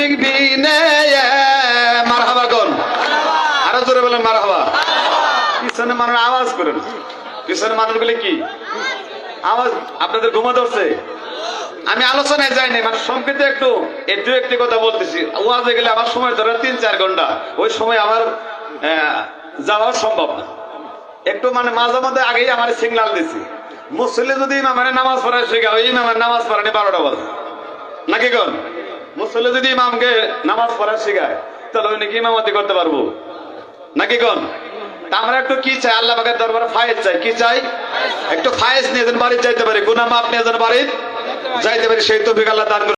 তৌফিক বিনে মারহাবা কোন আরো জোরে বলেন মারহাবা। পিছনে মানুষ আওয়াজ করেন, পিছনে মানুষগুলি কি আওয়াজ, আপনাদের ঘুমা ধরছে? আমি আলোচনায় যাইনি, মানে সংক্ষিপ্ত একটু একটি কথা বলতেছি। ওয়াজে গেলে আমার সময় ধরে 3-4 ঘন্টা, ওই সময় আমার যাওয়া সম্ভব না। একটু মানে মাঝে মধ্যে আগেই আমার সিগনাল দিছি, মুসল্লি যদি ইমামের নামাজ পড়ায় শেখা, ওই ইমামের নামাজ পড়ানি 12টা বাজে নাকি কোন? মুসল্লি যদি ইমামকে নামাজ পড়া শেখায় তাহলে ওই নাকি ইমামতি করতে পারবো নাকি কোন? তা আমরা একটু কি চাই, আল্লাহ পাকের দরবারে ফায়েজ চাই। কি চাই? একটু ফায়েজ নিয়ে যেন বাড়ি যাইতে পারি, গুনাহ মাফ নিয়ে যেন বাড়ি যাইতে পারি, সেই তৌফিক আল্লাহ দান করুন।